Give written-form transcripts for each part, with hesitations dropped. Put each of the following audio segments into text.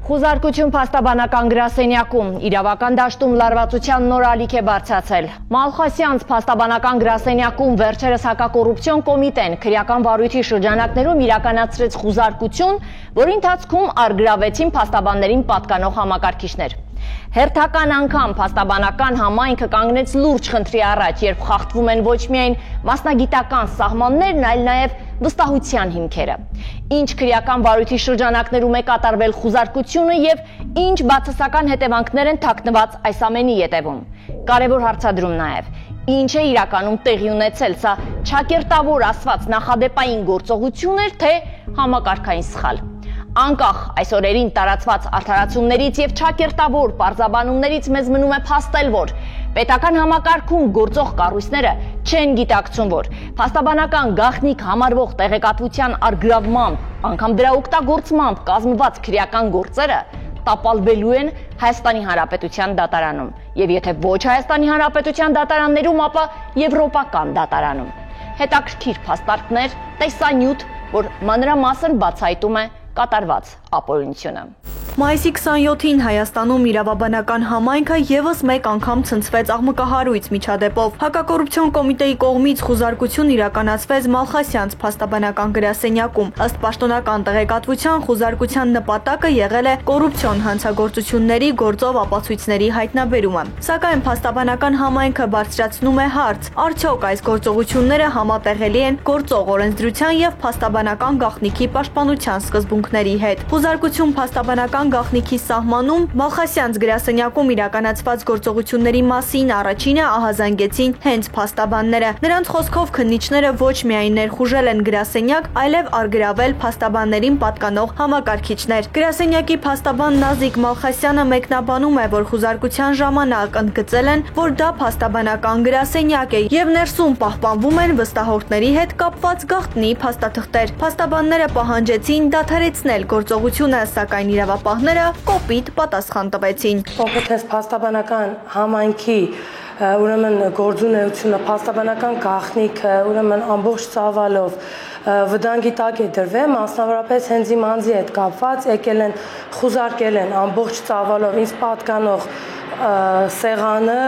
Խուզարկություն փաստաբանական գրասենյակում իրավական դաշտում լարվածության նոր ալիք է բարձրացել։ Մալխասյանց փաստաբանական գրասենյակում վերջերս հակակոռուպցիոն կոմիտեն քրեական վարույթի շրջանակներում իրականացրեց խուզարկություն, որի ընթացքում առգրավեցին փաստաբաններին պատկանող համակարգիչներ։ Հերթական անգամ փաստաբանական համայնքը կանգնեց լուրջ խնդրի առաջ, երբ խախտվում են ոչ միայն մասնագիտական սահմաններն, այլ նաև վստահության հիմքերը։ Ինչ քրեական վարույթի շրջանակներում է կատարվել խուզարկությունը եւ ինչ բացասական հետևանքներ են թաքնված այս ամենի ետևում։ Կարևոր հարցադրում նաև. ինչ է իրականում տեղի ունեցել, սա ճակերտավոր ասված նախադեպային գործողություն էր, թե համակարգային սխալ։ Անկախ այս օրերին տարածված արդարացումներից եւ ճակերտավոր պարզաբանումներից մեզ մնում է փաստել, որ պետական համակարգում գործող կառույցները չեն գիտակցում, որ փաստաբանական գաղտնիք համարվող տեղեկատվության առգրավմամբ, անգամ դրա օգտագործմամբ կազմված քրեական գործերը տապալվելու են Հայաստանի Հանրապետության դատարանում, եւ եթե ոչ Հայաստանի Հանրապետության դատարաններում, ապա եվրոպական դատարանում։ Հետաքրքիր փաստարկներ, տեսանյութ, որ մանրամասն բացահայտում է կատարված ապօրինությունը։ Մայիսի 27-ին Հայաստանում իրավաբանական համայնքը եւս մեկ անգամ ցնցվեց աղմկահարույց միջադեպով։ Հակակոռուպցիոն կոմիտեի կողմից խուզարկություն իրականացվեց Մալխասյանց փաստաբանական գրասենյակում։ Ըստ պաշտոնական տեղեկատվության, խուզարկության նպատակը եղել է կոռուպցիոն հանցագործությունների գործով ապացույցների հայտնաբերումը։ Սակայն փաստաբանական համայնքը բարձրացնում է հարց. արդյոք այս գործողությունները համատեղելի են գործող օրենսդրության եւ փաստաբանական գաղտնիքի պաշտպանության սկզբունքների հետ։ Խուզարկություն փաստաբանական գաղտնիքի սահմանում Մալխասյանց գրասենյակում իրականացված գործողությունների մասին առաջինը ահազանգեցին հենց փաստաբանները։ Նրանց խոսքով քննիչները ոչ միայն ներխուժել են գրասենյակ, այլև առգրավել փաստաբաններին պատկանող համակարգիչներ։ Գրասենյակի փաստաբան Նազիկ Մալխասյանը մեկնաբանում է, որ խուզարկության ժամանակ ընդգծել են, որ դա փաստաբանական գրասենյակ է եւ ներսում պահպանվում են վստահորդների հետ կապված գաղտնի փաստաթղթեր։ Փաստաբանները պահանջեցին դադարեցնել գործողությունը, սակայն իրավապահները կոպիտ պատասխան տվեցին։ Կոնկրետ փաստաբանական համայնքի ուրեմն գործունեությունը, փաստաբանական գաղտնիքը, ուրեմն ամբողջ ծավալով վտանգի տակ է դրվել, մասնավորապես հենց իմ անձի հետ կապված եկել են խուզարկել են ամբողջ ծավալով ինձ պատկանող սեղանը,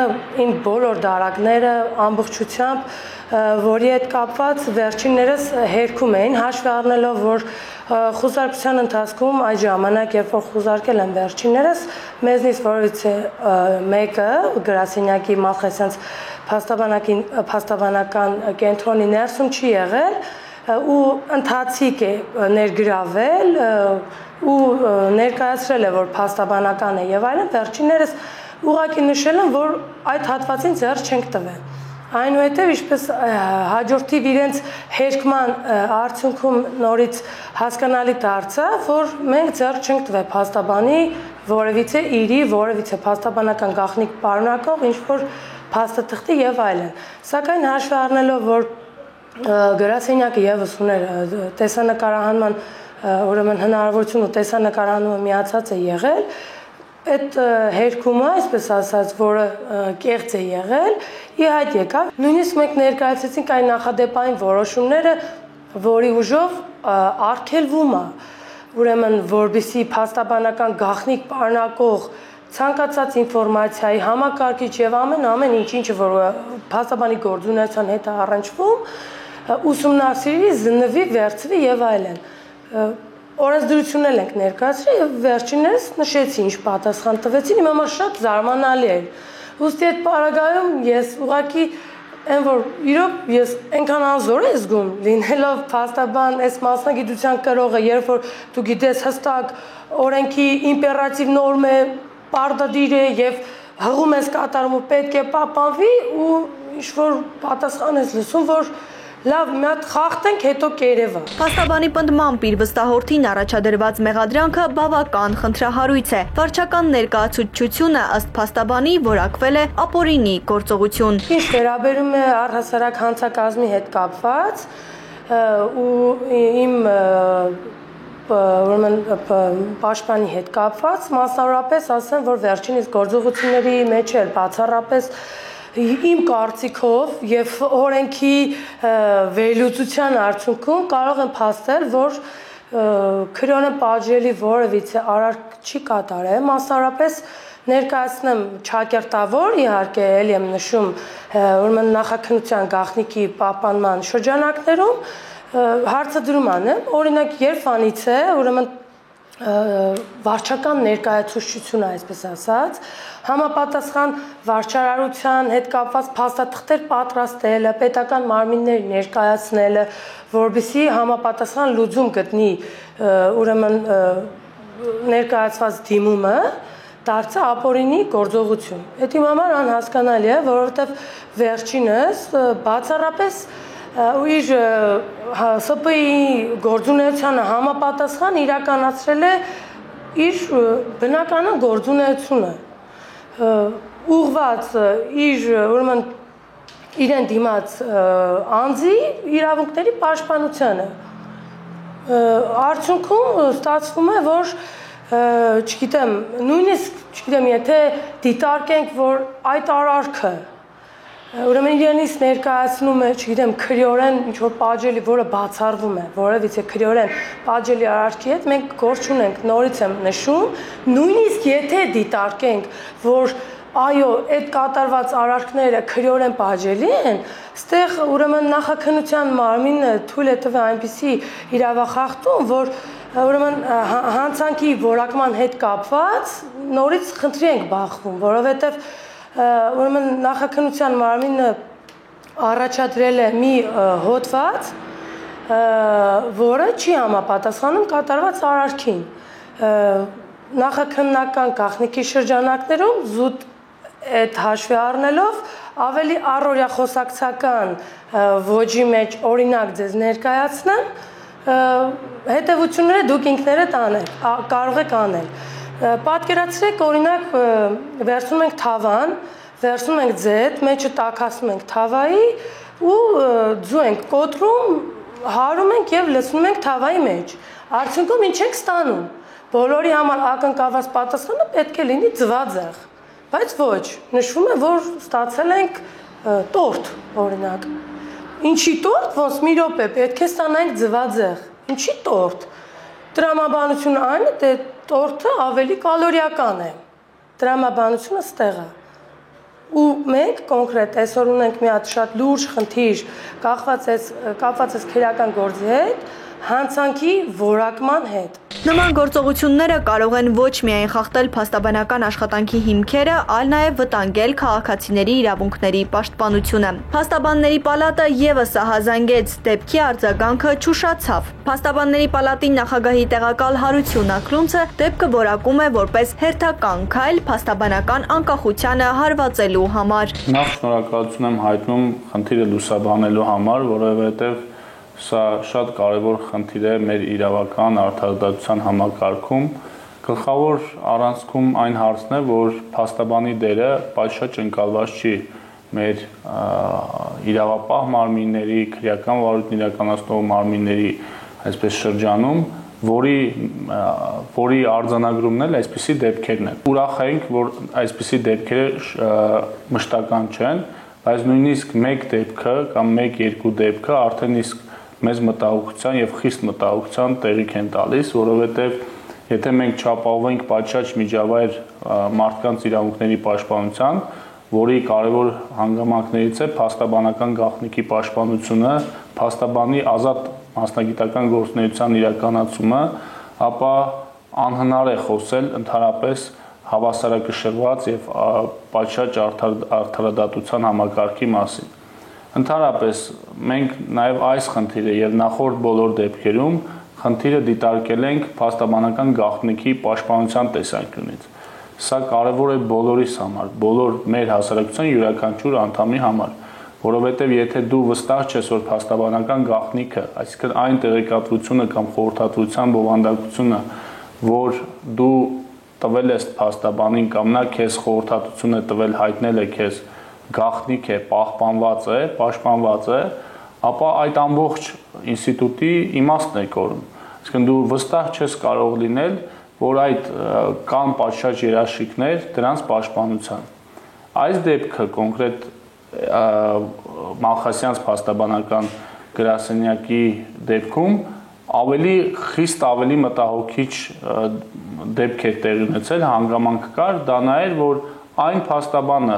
իմ բոլոր դարակները ամբողջությամբ, որի հետ կապված վերջիններս հերքում էին, հաշվի առնելով, որ խուզարկության ընթացքում այդ ժամանակ, երբ որ խուզարկել են վերջիններս, մեզնից որևիցե մեկը գրասենյակի Մալխասյանց փաստաբանական կենտրոնի ներսում չի եղել ու ընթացիկ է ներգրավել ու ներկայացրել է, որ փաստաբանական է եւ այլն, վերջիններս ուղղակի նշել են, որ այդ հատվածին ձեռք չենք տվել։ Այնուհետև ինչպես հաջորդիվ իրենց հերկման արդյունքում նորից հասկանալի դարձավ, որ մենք ձեռք չենք տվել փաստաբանի որևիցե իրի, որևիցե փաստաբանական գաղտնիք պարունակող ինչ-որ փաստաթղթի եւ այլն։ Սակայն հաշվի առնելով, որ գրասենյակը եւս ուներ տեսանկարահանման ուրեմն հնարավորություն ու տեսանկարահանումը միացած է եղել, այդ հերկումը, այսպես ասած, որը կեղծ է եղել, ի հայտ եկավ։ Նույնիսկ մենք ներկայացրեցինք այն նախադեպային որոշումները, որի ուժով արգելվում է, ուրեմն որպեսզի փաստաբանական գաղտնիք պարունակող ցանկացած ինֆորմացիայի համակարգիչ եւ ամեն ինչը որ փաստաբանի գործունեության հետ է առնչվում, ուսումնասիրի, զննվի, վերցվի եւ այլն։ Օրենսդրությունն ենք ներկայացրել եւ վերջիններս նշեցի ինչ պատասխան տվեցին, իմ համար շատ զարմանալի էր։ Ուստի այդ պարագայում ես ուղղակի այն որ իրոք ես այնքան անզոր եմ զգում լինելով փաստաբան, այս մասնագիտության կրողը, երբ որ դու գիտես հստակ օրենքի իմպերատիվ նորմ է, պարտադիր է եւ հղում ես կատարում ու պետք է պահպանվի ու ինչ որ պատասխան ես լսում, որ լավ, մի հատ խախտենք, հետո կերևա։ Փաստաբանի պնդմամբ իր վստահորդին առաջադրված մեղադրանքը բավական խնդրահարույց է։ Վարչական ներկայացուցչությունը ըստ փաստաբանի որակվել է ապօրինի գործողություն։ Ինչ վերաբերում է առհասարակ հանցակազմի հետ կապված ու իմ ուրեմն պաշտպանի հետ կապված, մասնավորապես ասեմ, որ վերջինիս գործողությունների մեջ էր բացառապես իմ կարծիքով եւ օրենքի վերլուծության արդյունքում կարող եմ փաստել, որ քրյոնը պատժելի որևիցե արարք չի կատարել, մասնավորապես ներկայացնեմ ճակերտավոր, իհարկե էլի եմ նշում, ուրեմն նախաքննության գաղտնիքի պահպանման շրջանակներում հարցը դրում անեմ, օրինակ երբ է, ուրեմն վարչական ներկայացուցչությունը, այսպես ասած, համապատասխան վարչարարության հետ կապված փաստաթղթեր պատրաստելը, պետական մարմինների ներկայացնելը, որպեսզի համապատասխան լուծում գտնի, ուրեմն ներկայացված դիմումը դարձա ապօրինի գործողություն։ Այդ իմ համար անհասկանալի է, որովհետև վերջինս բացառապես իր ՍՊ-ի գործունեությանը համապատասխան իրականացրել է իր բնականon գործունեությունը, ուղղված իր ուրեմն իրեն դիմաց անձի իրավունքների պաշտպանությանը։ Արդյունքում ստացվում է, որ չգիտեմ, նույնիսկ եթե դիտարկենք, որ այդ արարքը ուրեմն իրենից ներկայացնում է, չգիտեմ, քրեորեն ինչ-որ պատժելի, որը բացառվում է, որևիցե քրեորեն պատժելի արարքի հետ, մենք գործ չունենք, նորից եմ նշում, նույնիսկ եթե դիտարկենք, որ այո, այդ կատարված արարքները քրեորեն պատժելի են, ստեղ ուրեմն նախաքննության մարմինը թույլ է տվել այնպիսի իրավախախտում, որ ուրեմն հանցանքի որակման հետ կապված նորից խնդրի ենք բախվում, որովհետև ուրեմն նախաքննության մարմինը առաջադրել է մի հոդված, որը չի համապատասխանում կատարված արարքին։ Նախաքննական գաղտնիքի շրջանակներում զուտ այդ հաշվի առնելով ավելի առօրյա խոսակցական ոճի մեջ օրինակ ձեզ ներկայացնեմ, հետևությունները դուք ինքներդ կարող եք անել։ Պատկերացրեք, օրինակ, վերցնում ենք թավան, վերցնում ենք ձետ, մեջը տաքացնում ենք թավայի ու ձու ենք կոտրում, հարում ենք և լցնում ենք թավայի մեջ։ Արդյունքում ինչ ենք ստանում։ Բոլորի համար ակնկալված պատասխանը պետք է լինի ձվածեղ, բայց ոչ, նշվում է, որ ստացել ենք տորտ, օրինակ։ Ինչի տորտ, ոնց մի րոպե, պետք է ստանանք ձվածեղ։ Ինչի տորտ։ Տրամաբանությունը այն է, տորտը ավելի կալորիական է, տրամաբանությունը ստեղ է։ Ու մենք կոնկրետ այսօր ունենք մի հատ շատ լուրջ խնդիր կապված քրեական գործի հետ, հանցանքի որակման հետ։ Նման գործողությունները կարող են ոչ միայն խախտել փաստաբանական աշխատանքի հիմքերը, այլ նաև վտանգել քաղաքացիների իրավունքների պաշտպանությունը։ Փաստաբանների պալատը ևս ահազանգեց դեպքի արձագանքը չուշացավ։ Փաստաբանների պալատի նախագահի տեղակալ Հարություն Աքլունցը դեպքը որակում է որպես հերթական քայլ փաստաբանական անկախությանը հարվածելու համար։ Նախ շնորհակալություն եմ հայտնում խնդիրը լուսաբանելու համար, որովհետև սա շատ կարևոր խնդիր է մեր իրավական արդարադատության համակարգում։ Գլխավոր առանցքում այն հարցն է, որ փաստաբանի դերը պատշաճ ընկալված չի մեր իրավապահ մարմինների, քրեական վարույթն իրականացնող մարմինների այսպես շրջանում, որի արձանագրումն էլ այսպիսի դեպքերն են։ Ուրախ ենք, որ այսպիսի դեպքերը մշտական չեն, բայց նույնիսկ մեկ դեպքը կամ մեկ-երկու դեպքը արդեն իսկ մեզ մտահոգության եւ խիստ մտահոգության տեղիք են տալիս, որովհետեւ եթե մենք չապահովենք պատշաճ միջավայր մարդկանց իրավունքների պաշտպանության, որի կարևոր հանգամանքներից է փաստաբանական գաղտնիքի պաշտպանությունը, փաստաբանի ազատ մասնագիտական գործունեության իրականացումը, ապա անհնար է խոսել ընդհանրապես հավասարակշռված եւ պատշաճ արդարադատության համակարգի մասին։ Ընդհանրապես մենք նաև այս խնդիրը եւ նախորդ բոլոր դեպքերում խնդիրը դիտարկել ենք փաստաբանական գաղտնիքի պաշտպանության տեսանկյունից։ Սա կարևոր է բոլորիս համար, բոլոր մեր հասարակության յուրաքանչյուր անդամի համար, որովհետեւ եթե դու վստահ ես, որ փաստաբանական գաղտնիքը, այսինքն այն տեղեկատվությունը կամ խորհրդատվության բովանդակությունը, որ դու տվել ես փաստաբանին կամ նա քեզ խորհրդատվություն է տվել, հայտնել է քեզ գաղտնիք է, պահպանված է, պաշտպանված է, ապա այդ ամբողջ ինստիտուտի իմաստն է կորում։ Այսինքն դու վստահ չես կարող լինել, որ այդ կան պատշաճ երաշխիքներ դրանց պաշտպանության։ Այս դեպքը կոնկրետ Մալխասյանց փաստաբանական գրասենյակի դեպքում ավելի խիստ, ավելի մտահոգիչ դեպք էր տեղի ունեցել, հանգամանք կար, դա նա էր, որ այն փաստաբանը,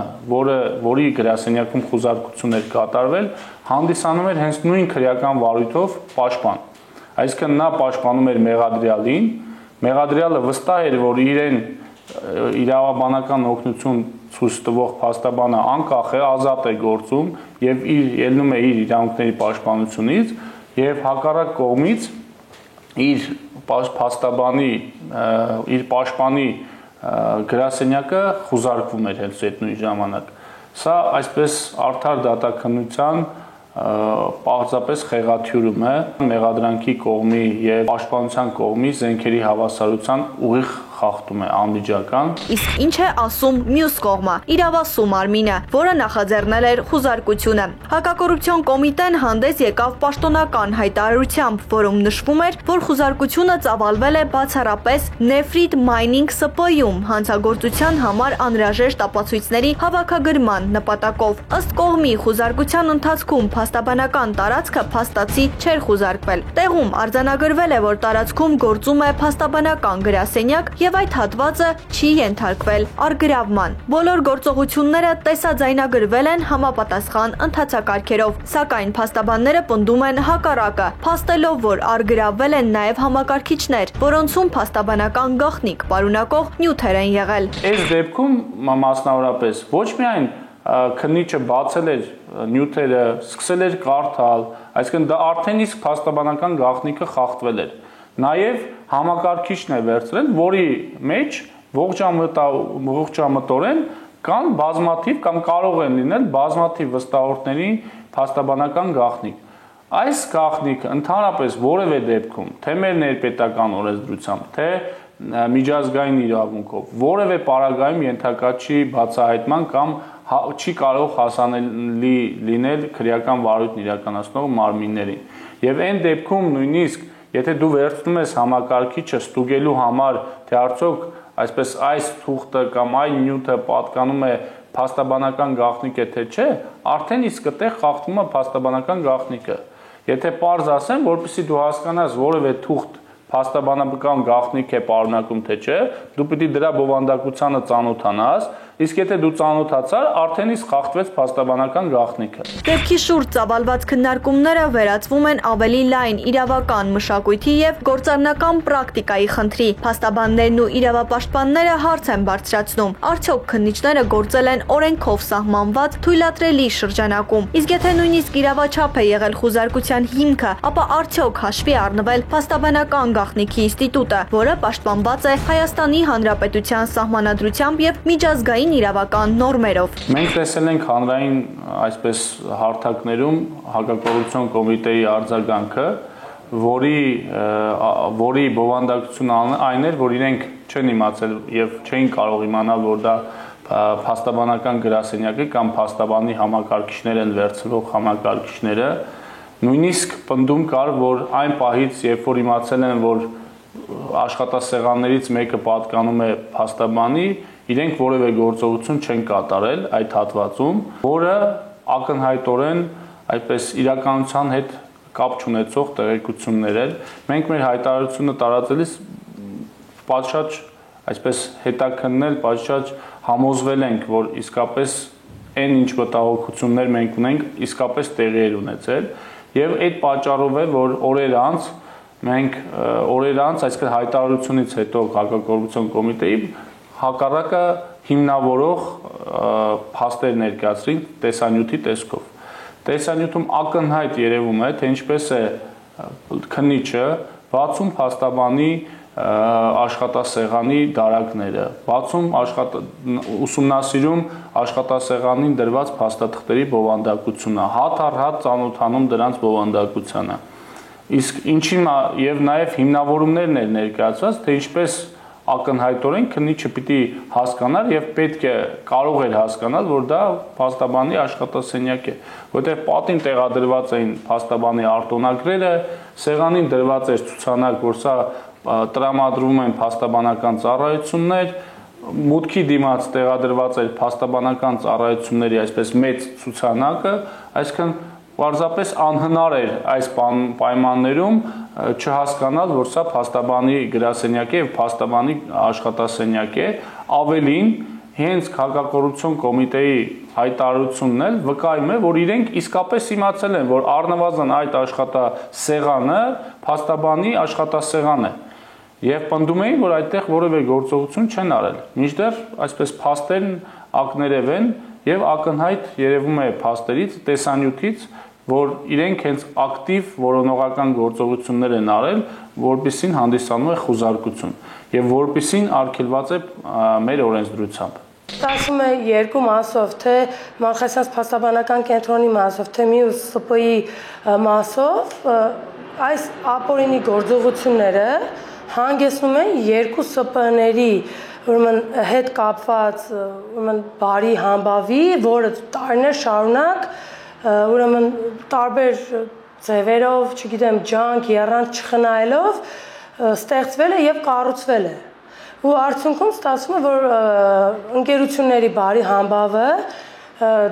որի գրասենյակում խուզարկություն էր կատարվել, հանդիսանում էր հենց նույն քրեական վարույթով պաշտպան։ Այսինքն նա պաշտպանում էր մեղադրյալին, մեղադրյալը վստահ էր, որ իրեն իրավաբանական օգնություն ցույց տվող փաստաբանը անկախ է, ազատ է գործում եւ ելնում է իր իրավունքների պաշտպանությունից եւ հակառակ կողմից իր փաստաբանի, իր պաշտպանի գրասենյակը խուզարկվում էր հենց այդ նույն ժամանակ։ Սա այսպես արդար դատաքննության պարզապես խեղաթյուրում է մեղադրանքի կողմի եւ պաշտպանության կողմի զենքերի հավասարության ուղիղ խախտում է անմիջական։ Իսկ ինչ է ասում մյուս կողմը՝ իրավասու մարմինը, որը նախաձեռնել էր խուզարկությունը։ Հակակոռուպցիոն կոմիտեն հանդես եկավ պաշտոնական հայտարարությամբ, որում նշվում էր, որ խուզարկությունը ծավալվել է բացառապես Nefrit Mining ՍՊ-ում հանցագործության համար անհրաժեշտ ապացույցների հավաքագրման նպատակով։ Ըստ կողմի խուզարկության ընթացքում փաստաբանական տարածքը փաստացի չէր խուզարկվել։ Տեղում արձանագրվել է, որ տարածքում գործում է փաստաբանական գրասենյակ եւ այդ հատվածը չի ենթարկվել առգրավման։ Բոլոր գործողությունները տեսաձայնագրվել են համապատասխան ընթացակարգերով, սակայն փաստաբանները պնդում են հակառակը, փաստելով, որ առգրավվել են նաեւ համակարգիչներ, որոնցում փաստաբանական գաղտնիք պարունակող նյութեր են եղել։ Այս դեպքում մասնավորապես ոչ միայն քննիչը բացել էր նյութերը, սկսել էր կարդալ, այսինքն դա արդեն իսկ փաստաբանական գաղտնիքը խախտվել էր։ Նաև համակարգիչն է վերցրել, որի մեջ ողջամտորեն կան բազմաթիվ կամ կարող են լինել բազմաթիվ վստահորդների փաստաբանական գաղտնիք։ Այս գաղտնիքը ընդհանրապես որևէ դեպքում, թե մեր ներպետական օրենսդրությամբ, թե միջազգային իրավունքով, որևէ պարագայում ենթակա չի բացահայտման կամ չի կարող հասանելի լինել քրեական վարույթն իրականացնող մարմիններին։ Եվ այն դեպքում նույնիսկ եթե դու վերցնում ես համակարգիչը ստուգելու համար, թե արդյոք այսպես այս թուղթը կամ այն նյութը պատկանում է փաստաբանական գաղտնիք է թե չէ, արդեն իսկ այդտեղ խախտվում է փաստաբանական գաղտնիքը։ Եթե պարզ ասեմ, որպեսզի դու հասկանաս որևէ թուղթ փաստաբանական գաղտնիք է պարունակում թե չէ, դու պիտի դրա բովանդակությանը ծանոթանաս, իսկ եթե դու ծանոթացար, արդեն իսկ խախտվեց փաստաբանական գաղտնիքը։ Դեպքի շուրջ ծավալված քննարկումները վերածվում են ավելի լայն իրավական մշակույթի եւ գործառնական պրակտիկայի խնդրի։ Փաստաբաններն ու իրավապաշտպանները հարց են բարձրացնում. արդյոք քննիչները գործել են օրենքով սահմանված թույլատրելի շրջանակում։ Իսկ եթե նույնիսկ իրավաչափ է եղել խուզարկության հիմքը, ապա արդյոք հաշվի առնվել փաստաբանական գաղտնիքի ինստիտուտը, որը պաշտպանված է Հայաստանի Հանրապետության Սահմանադրությամբ եւ միջազգային իրավական նորմերով։ Մենք տեսել ենք հանրային այսպես հարթակներում հակակոռուպցիոն կոմիտեի արձագանքը, որի բովանդակությունը այն էր, որ իրենք չեն իմացել եւ չէին կարող իմանալ, որ դա փաստաբանական գրասենյակը կամ փաստաբանի համակարգիչներ են վերցրող համակարգիչները։ Նույնիսկ պնդում կար, որ այն պահից, երբ որ իմացել են, որ աշխատասեղաններից մեկը պատկանում է փաստաբանի, իրենք որևէ գործողություն չեն կատարել այդ հատվածում, որը ակնհայտորեն այդպես իրականության հետ կապ չունեցող տեղեկություններ էր։ Մենք մեր հայտարարությունը տարածելիս պատշաճ այսպես հետաքննել, պատշաճ համոզվել ենք, որ իսկապես այն ինչ մտահոգություններ մենք ունենք, իսկապես տեղի էր ունեցել, եւ այդ պատճառով է, որ օրեր անց մենք այսինքն հայտարարությունից հետո հակակոռուպցիոն կոմիտեի հակառակը հիմնավորող փաստեր ներկայացրին տեսանյութի տեսքով։ Տեսանյութում ակնհայտ երևում է, թե ինչպես է քննիչը բացում փաստաբանի աշխատասեղանի դարակները, ուսումնասիրում աշխատասեղանին դրված փաստաթղթերի բովանդակությունը, հատ առ հատ ծանոթանում դրանց բովանդակությանը։ Իսկ ինչի եւ նաեւ հիմնավորումներն էր ներկայացված, թե ինչպես ակնհայտորեն քննիչը պիտի հասկանար եւ պետք է կարող էր հասկանալ, որ դա փաստաբանի աշխատասենյակ է, որտեղ պատին տեղադրված էին փաստաբանի արտոնագրերը, սեղանին դրված էր ցուցանակ, որ սա տրամադրվում են փաստաբանական ծառայություններ, մուտքի դիմաց տեղադրված էր փաստաբանական ծառայությունների այսպես մեծ ցուցանակը, այսինքն պարզապես անհնար էր այս պայմաններում չհասկանալ, որ սա փաստաբանի գրասենյակ է եւ փաստաբանի աշխատասենյակ է, ավելին հենց Հակակոռուպցիոն կոմիտեի հայտարարությունն էլ վկայում է, որ իրենք իսկապես իմացել են, որ առնվազն այդ աշխատասեղանը փաստաբանի աշխատասեղան է եւ պնդում էին, որ այդտեղ որևէ գործողություն չեն արել։ Մինչդեռ այսպես փաստերն ակներև են եւ ակնհայտ երևում է փաստերից, տեսանյութից, որ իրենք հենց ակտիվ որոնողական գործողություններ են արել, որպիսին հանդիսանում է խուզարկություն եւ որպիսին արգելված է մեր օրենսդրությամբ։ Ասում է երկու մասով, թե Մալխասյանց փաստաբանական կենտրոնի մասով, թե մյուս ՍՊ-ի մասով, այս ապօրինի գործողությունները հանգեցնում են երկու ՍՊ-ների հետ կապված բարի համբավի, որը տարիներ շարունակ տարբեր ձևերով, չգիտեմ, ջանք, եռանց չխնայելով ստեղծվել է եւ կառուցվել է։ Ու արդյունքում ստացվում է, որ ընկերությունների բարի համբավը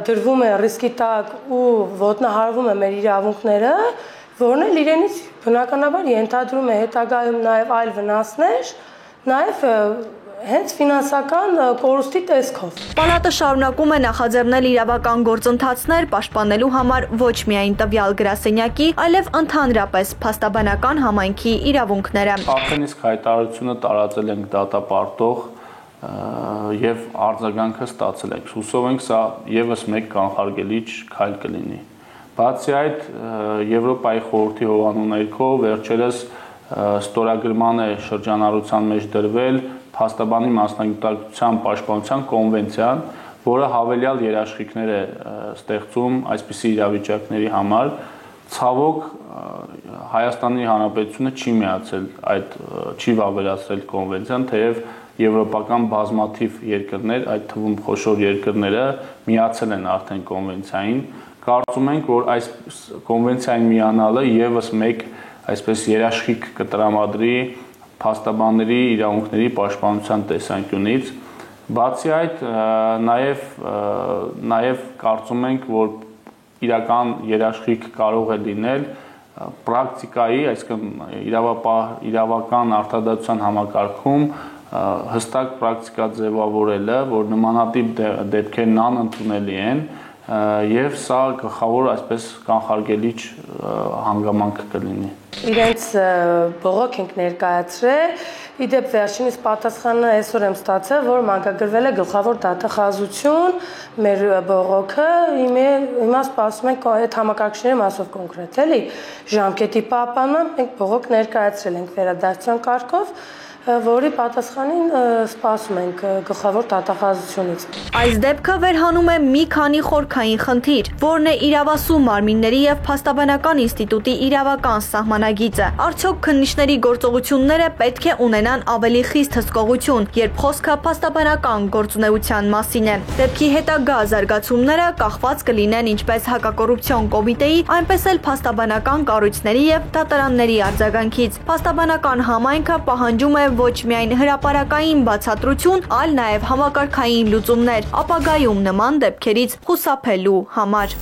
դրվում է ռիսկի տակ ու ոտնահարվում է մեր իրավունքները, որն էլ իրենից բնականաբար ենթադրում է հետագայում նաեւ այլ վնասներ, նաեւ հենց ֆինանսական կորուստի տեսքով։ Պալատը շարունակում է նախաձեռնել իրավական գործընթացներ պաշտպանելու համար ոչ միայն տվյալ գրասենյակի, այլև ընդհանրապես փաստաբանական համայնքի իրավունքները։ Արդեն իսկ հայտարարությունը տարածել ենք դատապարտող եւ արձագանքը ստացել ենք։ Հուսով ենք սա եւս մեկ կանխարգելիչ քայլ կլինի։ Բացի այդ, Եվրոպայի խորհրդի հովանու ներքո վերջերս ստորագրման է շրջանառության մեջ դրվել փաստաբանի մասնագիտության պաշտպանության կոնվենցիան, որը հավելյալ երաշխիքներ է ստեղծում այսպիսի իրավիճակների համար։ Ցավոք Հայաստանի Հանրապետությունը չի միացել չի վավերացրել կոնվենցիան, թեև եվրոպական բազմաթիվ երկրներ, այդ թվում խոշոր երկրները միացել են արդեն կոնվենցիային։ Կարծում ենք, որ այս կոնվենցիային միանալը եւս մեկ այսպես երաշխիք կտրամադրի փաստաբանների իրավունքների պաշտպանության տեսանկյունից։ Բացի այդ, նաև կարծում ենք, որ իրական երաշխիք կարող է լինել պրակտիկայի, այսինքն իրավական արտադատության համակարգում հստակ պրակտիկա ձևավորելը, որ նմանատիպ դեպքերն անընդունելի են եւ սա գլխավոր այսպես կանխարգելիչ հանգամանք կլինի։ Իրենց բողոք ենք ներկայացրել, իդեպ վերջինիս պատասխանը այսօր եմ ստացել, որ մանկագրվել է գլխավոր դատախազություն, մեր բողոքը հիմա սպասում ենք այդ համակարգչների մասով կոնկրետ էլի ժամկետի պահպանման մենք բողոք ներկայացրել ենք վերադարձության կարգով, որի պատասխանին սպասում ենք գլխավոր դատախազությունից։ Այս դեպքը վերհանում է մի քանի խորքային խնդիր, որն է իրավասու մարմինների եւ փաստաբանական ինստիտուտի իրավական սահմանագիծը։ Արդյոք քննիչների գործողությունները պետք է ունենան ավելի խիստ հսկողություն, երբ խոսքը փաստաբանական գործունեության մասին է։ Դեպքի հետագա զարգացումները կախված կլինեն ինչպես Հակակոռուպցիոն կոմիտեի, այնպես էլ փաստաբանական կառույցների եւ դատարանների արձագանքից։ Փաստաբանական համայնքը պահանջում է ոչ միայն հրապարակային բացատրություն, այլ նաև համակարգային լուծումներ, ապագայում նման դեպքերից խուսափելու համար։